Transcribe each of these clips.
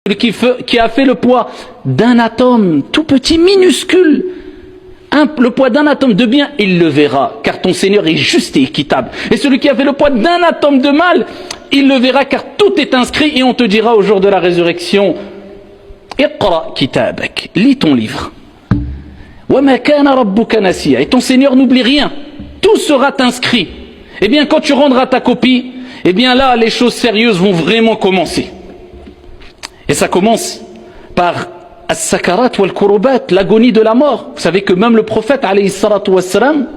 qui a fait le poids d'un atome tout petit, minuscule, le poids d'un atome de bien, il le verra, car ton Seigneur est juste et équitable. Et celui qui a fait le poids d'un atome de mal, il le verra, car tout est inscrit, et on te dira au jour de la résurrection, Iqra kitabak, lis ton livre. Wa ma kana rabbuka nasiya, et ton Seigneur n'oublie rien, tout sera inscrit. Eh bien, quand tu rendras ta copie, eh bien là, les choses sérieuses vont vraiment commencer. Et ça commence par as-sakarat wal-kurubat, l'agonie de la mort. Vous savez que même le prophète, alayhi salatu wassalam,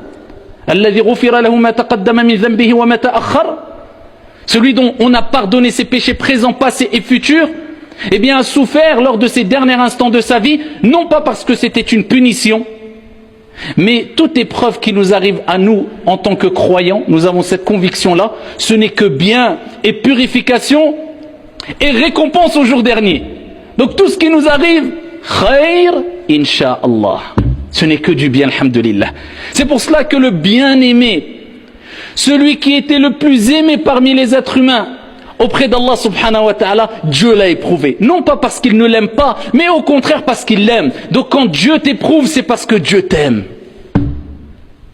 alladhi ghufira lahu ma taqaddama min dhanbihi wa ma ta'akhkhar, celui dont on a pardonné ses péchés présents, passés et futurs, eh bien a souffert lors de ces derniers instants de sa vie, non pas parce que c'était une punition, mais toute épreuve qui nous arrive à nous en tant que croyants, nous avons cette conviction-là, ce n'est que bien et purification et récompense au jour dernier. Donc tout ce qui nous arrive, khair, insha'Allah. Ce n'est que du bien, alhamdulillah. C'est pour cela que le bien-aimé, celui qui était le plus aimé parmi les êtres humains, auprès d'Allah subhanahu wa ta'ala, Dieu l'a éprouvé. Non pas parce qu'il ne l'aime pas, mais au contraire parce qu'il l'aime. Donc quand Dieu t'éprouve, c'est parce que Dieu t'aime.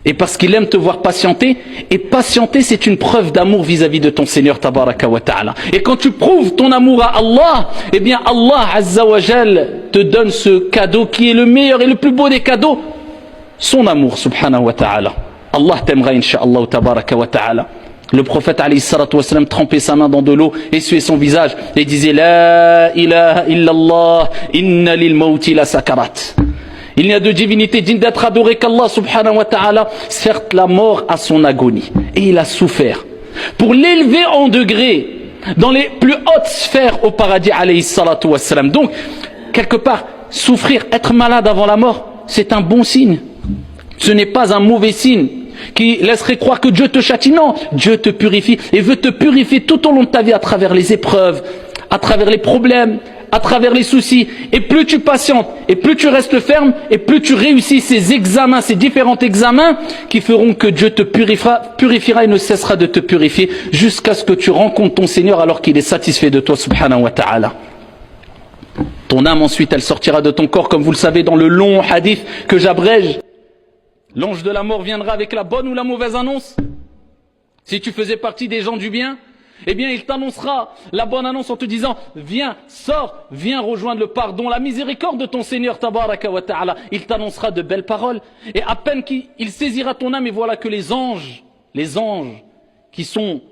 Et parce qu'il aime te voir patienter. Et patienter, c'est une preuve d'amour vis-à-vis de ton Seigneur tabaraka wa ta'ala. Et quand tu prouves ton amour à Allah, eh bien Allah azza wa jal te donne ce cadeau qui est le meilleur et le plus beau des cadeaux, son amour subhanahu wa ta'ala. Allah t'aimera insha'Allah tabaraka wa ta'ala. Le prophète alayhi salatu wassalam trempait sa main dans de l'eau, essuyait son visage et disait La ilaha illallah, inna lil mawti la sakarat. Il n'y a de divinité digne d'être adorée qu'Allah subhanahu wa ta'ala. Certes, la mort a son agonie et il a souffert. Pour l'élever en degré dans les plus hautes sphères au paradis alayhi salatu wassalam. Donc, quelque part, souffrir, être malade avant la mort, c'est un bon signe. Ce n'est pas un mauvais signe qui laisserait croire que Dieu te châtie. Non, Dieu te purifie et veut te purifier tout au long de ta vie à travers les épreuves, à travers les problèmes, à travers les soucis. Et plus tu patientes, et plus tu restes ferme, et plus tu réussis ces examens, ces différents examens qui feront que Dieu te purifiera et ne cessera de te purifier jusqu'à ce que tu rencontres ton Seigneur alors qu'il est satisfait de toi subhanahu wa ta'ala. Ton âme ensuite elle sortira de ton corps, comme vous le savez dans le long hadith que j'abrège. L'ange de la mort viendra avec la bonne ou la mauvaise annonce. Si tu faisais partie des gens du bien, eh bien il t'annoncera la bonne annonce en te disant viens, sors, viens rejoindre le pardon, la miséricorde de ton Seigneur tabaraka wa ta'ala. Il t'annoncera de belles paroles et à peine qu'il saisira ton âme, et voilà que les anges qui sont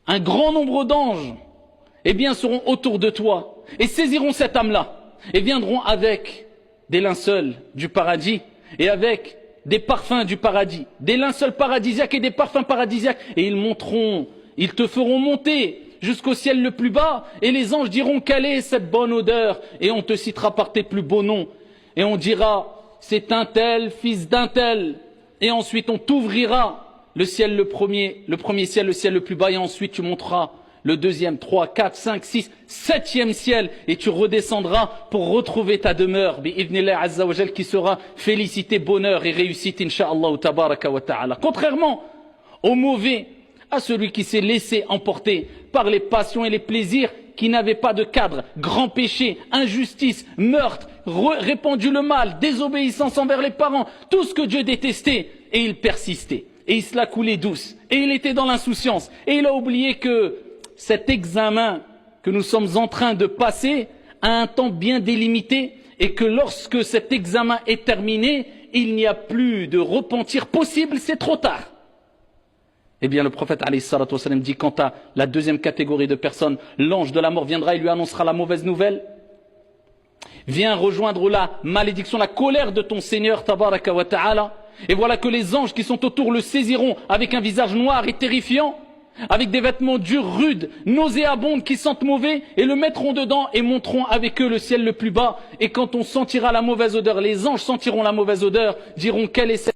un grand nombre d'anges, eh bien seront autour de toi et saisiront cette âme-là et viendront avec des linceuls du paradis et avec des parfums du paradis, des linceuls paradisiaques et des parfums paradisiaques, et ils te feront monter jusqu'au ciel le plus bas, et les anges diront quelle est cette bonne odeur, et on te citera par tes plus beaux noms, et on dira c'est un tel, fils d'un tel, et ensuite on t'ouvrira le ciel le premier ciel, le ciel le plus bas, et ensuite tu monteras le deuxième, 3, 4, 5, 6, 7e ciel, et tu redescendras pour retrouver ta demeure, bi'idhnillah azza wa jal, qui sera félicité, bonheur et réussite, insha'Allah tabaraka wa ta'ala. Contrairement au mauvais, à celui qui s'est laissé emporter par les passions et les plaisirs, qui n'avaient pas de cadre, grand péché, injustice, meurtre, répandu le mal, désobéissance envers les parents, tout ce que Dieu détestait, et il persistait, et il se la coulait douce, et il était dans l'insouciance, et il a oublié que cet examen que nous sommes en train de passer a un temps bien délimité, et que lorsque cet examen est terminé, il n'y a plus de repentir possible, c'est trop tard. Eh bien le prophète alayhi salatu wassalam dit quant à la deuxième catégorie de personnes, l'ange de la mort viendra et lui annoncera la mauvaise nouvelle. Viens rejoindre la malédiction, la colère de ton Seigneur tabaraka wa ta'ala. Et voilà que les anges qui sont autour le saisiront avec un visage noir et terrifiant, avec des vêtements durs, rudes, nauséabondes qui sentent mauvais, et le mettront dedans et monteront avec eux le ciel le plus bas. Et quand on sentira la mauvaise odeur, les anges sentiront la mauvaise odeur, diront quelle est cette